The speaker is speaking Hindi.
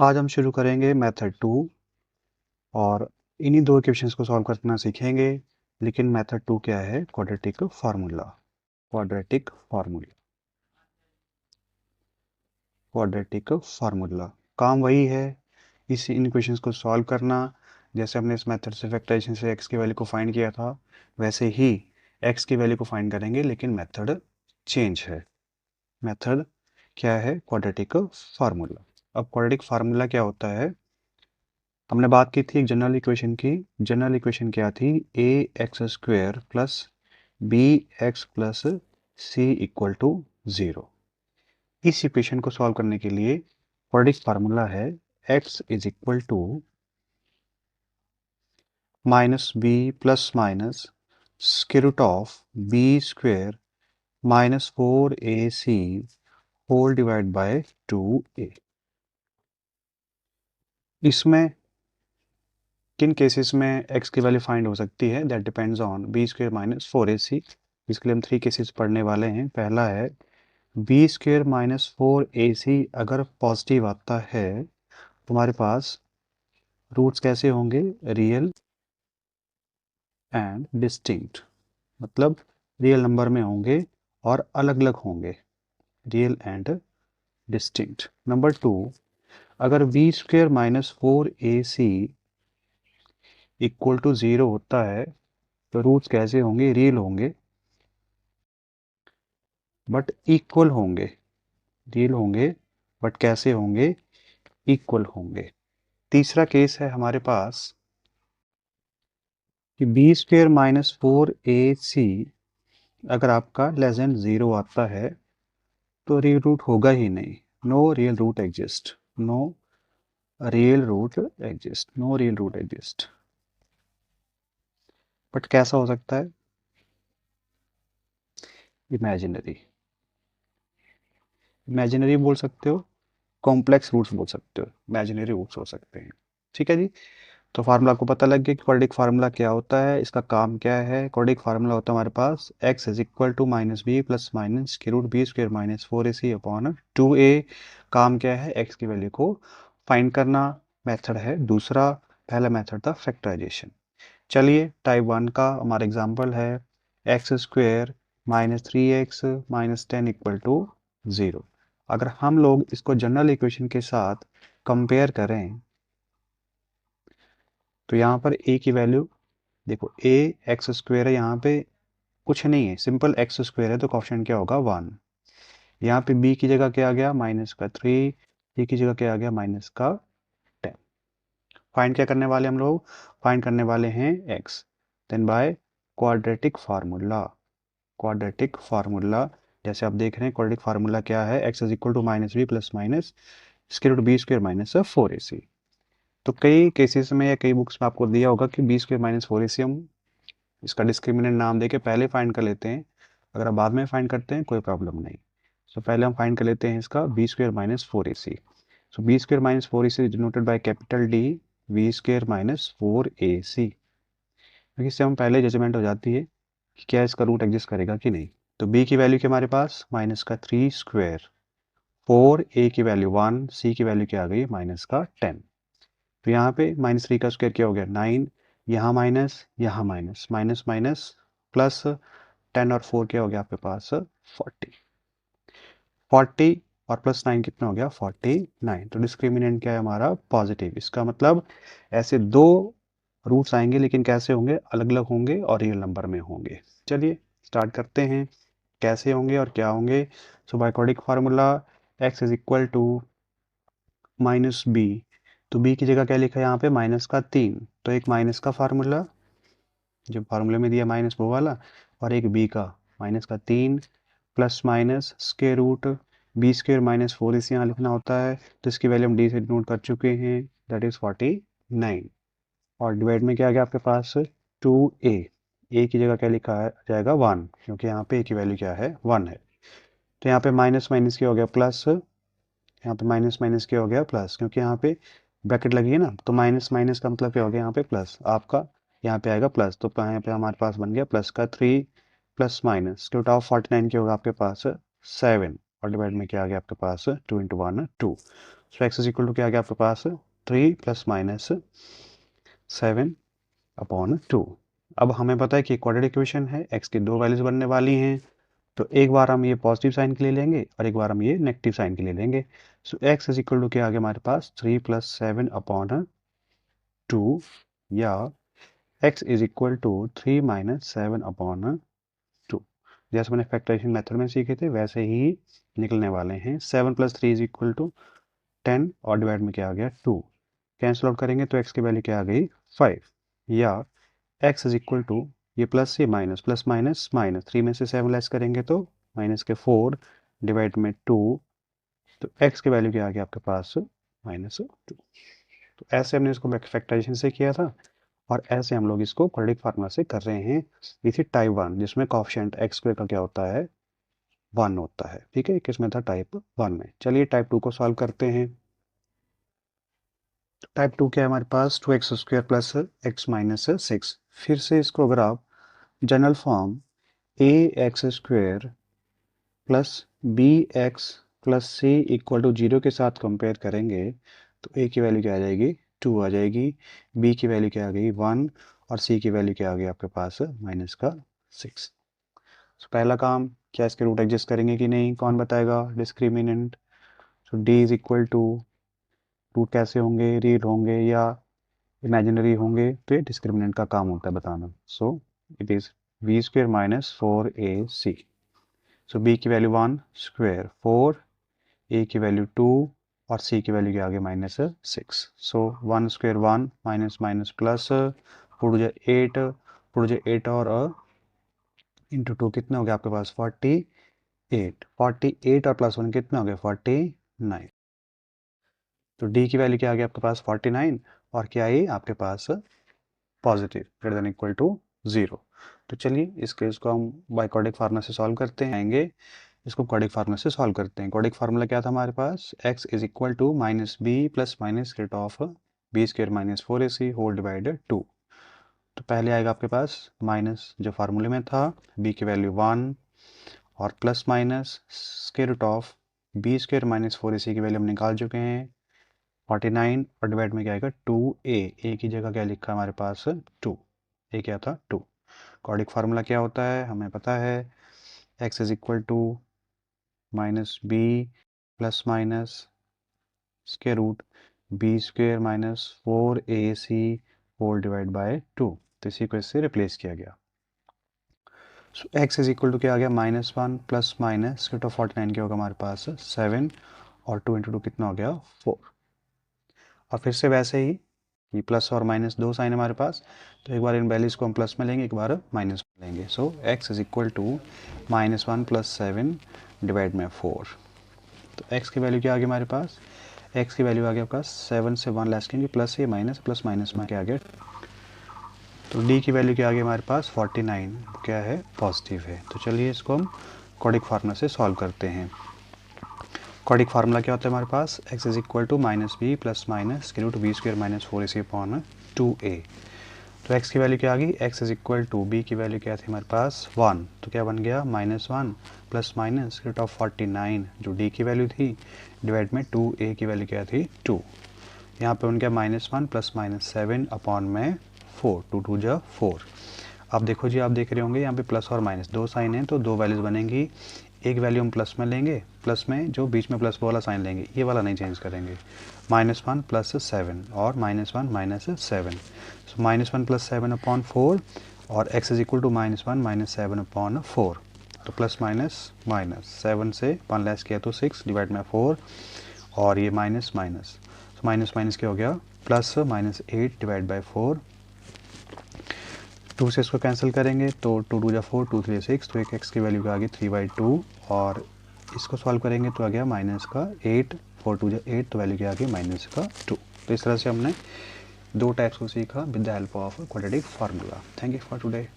आज हम शुरू करेंगे मेथड 2 और इन्हीं दो इक्वेशंस को सॉल्व करना सीखेंगे। लेकिन मेथड 2 क्या है? Quadratic formula. Quadratic formula quadratic formula काम वही है, इन इक्वेशंस को सॉल्व करना। जैसे हमने इस मेथड से फैक्टराइजेशन से x की वैल्यू को फाइंड किया था, वैसे ही x की वैल्यू को फाइंड करेंगे, लेकिन मेथड चेंज है। मेथड क्या है? Quadratic formula. अब क्वाड्रेटिक फार्मूला क्या होता है? हमने बात की थी एक जनरल इक्वेशन की। जनरल इक्वेशन क्या थी? A x square plus b x plus c equal to 0। इस इक्वेशन को सॉल्व करने के लिए क्वाड्रेटिक फार्मूला है x is equal to minus b plus minus square root of B square minus 4ac whole divide by 2a। इसमें किन केसेस में x की वैल्यू फाइंड हो सकती है? That depends on b square minus 4ac। इसके लिए हम 3 केसेस पढ़ने वाले हैं। पहला है बी स्क्वेयर माइनस 4ac अगर पॉजिटिव आता है तो हमारे पास रूट्स कैसे होंगे? रियल एंड डिस्टिंक्ट, मतलब रियल नंबर में होंगे और अलग अलग होंगे। Real and distinct. नंबर 2, अगर b square minus 4ac equal to 0 होता है तो रूट्स कैसे होंगे? रियल होंगे बट इक्वल होंगे। रियल होंगे बट कैसे होंगे? इक्वल होंगे। तीसरा केस है हमारे पास कि बी स्क्वेयर माइनस 4ac अगर आपका लेस देन 0 आता है तो रियल रूट होगा ही नहीं। No real root exist. No real root exist. No real root exist. But कैसा हो सकता है? इमेजिनरी। इमेजिनरी बोल सकते हो, कॉम्प्लेक्स रूट्स बोल सकते हो, इमेजिनरी रूट्स हो सकते हैं। ठीक है जी। तो फार्मूला आपको पता लग गया कि क्वाड्रेटिक फार्मूला क्या होता है, इसका काम क्या है। क्वाड्रेटिक फार्मूला होता है हमारे पास x is equal to minus b plus minus square root b square minus 4ac upon 2a। काम क्या है? x की वैल्यू को फाइंड करना। मेथड है दूसरा। पहला मेथड था फैक्टराइजेशन। चलिए टाइप 1 का हमारा एग्जाम्पल है x square minus 3x minus 10 equal to 0। अगर हम लोग इसको जनरल इक्वेशन के साथ कंपेयर करें तो यहाँ पर a की वैल्यू देखो, a एक्स स्क्वेयर है, यहाँ पे कुछ नहीं है, सिंपल एक्स स्क्वेयर है, तो कोएफिशिएंट क्या होगा? 1। यहाँ पे b की जगह क्या आ गया? माइनस का 3। a की जगह क्या आ गया? माइनस का 10। फाइंड क्या करने वाले हम लोग? फाइंड करने वाले हैं x। Then by quadratic formula. Quadratic formula जैसे आप देख रहे हैं, क्वाड्रेटिक फार्मूला क्या है? x is equal to minus b plus minus square root b square minus 4ac। तो कई केसेस में या कई बुक्स में आपको दिया होगा कि बी स्क्वायर माइनस 4ac हम इसका डिस्क्रिमिनेंट नाम देके पहले फाइंड कर लेते हैं। अगर आप बाद में फाइंड करते हैं कोई प्रॉब्लम नहीं। सो पहले हम फाइंड कर लेते हैं इसका b square minus 4ac। So b square minus 4ac denoted by capital D b square minus 4ac, क्योंकि इससे हम पहले जजमेंट हो जाती है कि क्या इसका रूट एग्जिस्ट करेगा कि नहीं। तो b की वैल्यू क्या हमारे पास? माइनस का 3 स्क्वायर, 4, a की वैल्यू 1, c की वैल्यू क्या आ गई? माइनस का 10। तो यहाँ पे माइनस 3 का स्क्वायर क्या हो गया? 9। यहाँ माइनस, यहाँ माइनस, माइनस माइनस प्लस 10 और 4 क्या हो गया आपके पास? 40। 40 और प्लस 9 कितना हो गया? 49। तो डिस्क्रिमिनेंट क्या है हमारा? पॉजिटिव। इसका मतलब ऐसे दो रूट्स आएंगे, लेकिन कैसे होंगे? अलग अलग होंगे और रियल नंबर में होंगे। चलिए स्टार्ट करते हैं कैसे होंगे और क्या होंगे। So by quadratic formula x is equal to minus b. तो b की जगह क्या लिखा है यहाँ पे? माइनस का 3। तो एक माइनस का फार्मूला जो फार्मूले में दिया माइनस वो वाला, और एक b का माइनस का 3 plus minus square root b square minus 4 इसे यहाँ लिखना होता है। तो इसकी वैल्यू हम डी से नोट कर चुके हैं, दैट इज 49। और डिवाइड में क्या आ गया आपके पास? 2a। a की जगह क्या लिखा है जाएगा? 1, क्योंकि यहाँ पे a की वैल्यू क्या है? 1 है। तो यहाँ पे माइनस माइनस क्या हो गया? प्लस। यहाँ पे माइनस माइनस क्या हो गया? प्लस, क्योंकि यहाँ पे ब्रैकेट लगी है ना, तो माइनस माइनस का मतलब क्या हो गया? यहाँ पे प्लस आपका, यहाँ पे आएगा प्लस। तो यहाँ पे हमारे पास बन गया प्लस का 3 plus minus square root of 49 क्या होगा आपके पास? 7। और डिवाइड में क्या आ गया आपके पास 2 into 1 2। So x is equal to क्या आ गया आपके पास 3 प्लस माइनस 7 अपॉन 2। अब हमें पता है कि क्वाड्रेटिक इक्वेशन है, एक्स की दो वैल्यूज बनने वाली हैं, तो एक बार हम ये पॉजिटिव साइन के लिए लेंगे और एक बार हम ये नेगेटिव साइन के लिए लेंगे। सो एक्स इज इक्वल टू क्या आ गया हमारे पास 3 प्लस 7 अपॉन 2, या x is equal to 3 minus 7 upon 2। जैसे मैंने फैक्टराइजेशन मेथड में सीखे थे वैसे ही निकलने वाले हैं। 7 प्लस 3 इज इक्वल टू 10 और डिवाइड में क्या आ गया 2। कैंसिल आउट करेंगे तो x की वैल्यू क्या आ गई 5, या x इज इक्वल टू ये प्लस से माइनस, प्लस माइनस माइनस, 3 में से 7 लेस करेंगे तो माइनस के 4 डिवाइड में 2, तो x की वैल्यू क्या आ गया आपके पास -2। तो ऐसे हमने इसको फैक्टराइजेशन से किया था और ऐसे हम लोग इसको क्वाड्रेटिक फार्मूला से कर रहे हैं। ये थी टाइप 1 जिसमें कोएफिशिएंट एक्स स्क्वायर का क्या होता है 1 होता है। ठीक है, किसमें था टाइप 1 में। चलिए टाइप 2 को सॉल्व करते हैं। टाइप 2 क्या है हमारे पास 2x square plus x minus 6। फिर से इसको अगर आप general form a x square plus b x plus c equal to 0 के साथ कंपेयर करेंगे तो ए की वैल्यू क्या आ जाएगी 2 आ जाएगी, बी की वैल्यू क्या आ गई 1 और सी की वैल्यू क्या आ गई आपके पास माइनस का 6। तो पहला काम क्या इसके रूट एडजस्ट करेंगे कि नहीं, कौन बताएगा, discriminant. So D is equal to root कैसे होंगे, रियल होंगे या इमेजिनरी होंगे, तो ये डिस्क्रिमिनेंट का काम होता है बताना। So it is b square minus 4ac। So b की वैल्यू 1 स्क्वेयर 4, ए की वैल्यू 2 और सी की वैल्यू क्या आ गई माइनस 6। सो 1 square 1 minus minus plus put जाए 8, पुट जाए 8 और इंटू 2 कितना हो गया आपके पास 48, 48 और प्लस 1 कितना हो गया 49। तो डी की वैल्यू क्या आ गया आपके पास 49 और क्या है आपके पास positive greater than equal to 0। तो चलिए इस केस को हम बाय क्वाड्रेटिक फार्मूला से सॉल्व करते हैं। आएंगे इसको क्वाड्रेटिक फार्मूला से सॉल्व करते हैं। क्वाड्रेटिक फार्मूला क्या था हमारे पास, x is equal to minus b plus minus root of b square minus 4ac whole divided 2। तो पहले आएगा आपके पास माइनस जो फार्मूले में था, b की वैल्यू 1 और plus minus square root of b square minus 4ac की वैल्यू हम निकाल चुके हैं 49 और डिवाइड में क्या आएगा 2a, a की जगह क्या लिखा हमारे पास 2, a क्या था 2। क्वाड्रेटिक फार्मूला क्या होता है हमें पता है, x is equal to minus b plus minus square root b square minus 4ac whole divide by 2। तो इसी को इससे रिप्लेस किया गया। So x is equal to क्या आ गया -1 प्लस माइनस स्क्वायर ऑफ 49 क्या होगा हमारे पास 7 और 2 इंटू 2 कितना हो गया 4। और फिर से वैसे ही ये प्लस और माइनस दो साइन हमारे पास, तो एक बार इन वैल्यूज़ को हम प्लस में लेंगे, एक बार माइनस में लेंगे। So x is equal to -1 plus 7 divide में 4। तो x की वैल्यू क्या आ गई हमारे पास, x की वैल्यू आ गया आपका 7 से 1 लेस करेंगे प्लस ये माइनस, प्लस माइनस में क्या आ गया, तो d की वैल्यू क्या आ गई हमारे पास 49 क्या है पॉजिटिव है। तो चलिए इसको हम क्वाड्रेटिक फार्मूला से सॉल्व करते हैं। क्वाड्रेटिक फार्मूला क्या होता है हमारे पास, x is equal to minus b plus minus square root b square minus 4ac upon 2a। तो x की वैल्यू क्या आ गई, x is equal to b की वैल्यू क्या थी हमारे पास 1, तो क्या बन गया -1 plus minus square root of 49 जो d की वैल्यू थी डिवाइड में 2a की वैल्यू क्या थी 2। यहाँ पे बन गया -1 प्लस माइनस 7 अपॉन में 4, 2 2 जा 4। अब देखो जी, आप देख रहे होंगे यहाँ पे प्लस और माइनस दो साइन हैं तो दो वैल्यूज बनेंगी। एक वैल्यू हम प्लस में लेंगे, प्लस में जो बीच में प्लस वाला साइन लेंगे, ये वाला नहीं चेंज करेंगे। -1 प्लस 7 और -1 माइनस 7। सो -1 प्लस 7 अपॉन 4 और x is equal to -1 minus 7 upon 4। तो प्लस माइनस माइनस 7 से 1 लेस किया तो 6 डिवाइड में 4 और ये माइनस माइनस, तो माइनस माइनस क्या हो गया प्लस -8 डिवाइड बाई 4। 2 से इसको कैंसिल करेंगे तो 2 2 जा 4, 2 3 6, तो एक x की वैल्यू आ गई 3/2 और इसको सॉल्व करेंगे तो आ गया माइनस का 8, 4 2 जा 8, तो वैल्यू क्या आ गई माइनस का 2। तो इस तरह से हमने दो टाइप्स को सीखा with the help of quadratic formula. Thank you for today.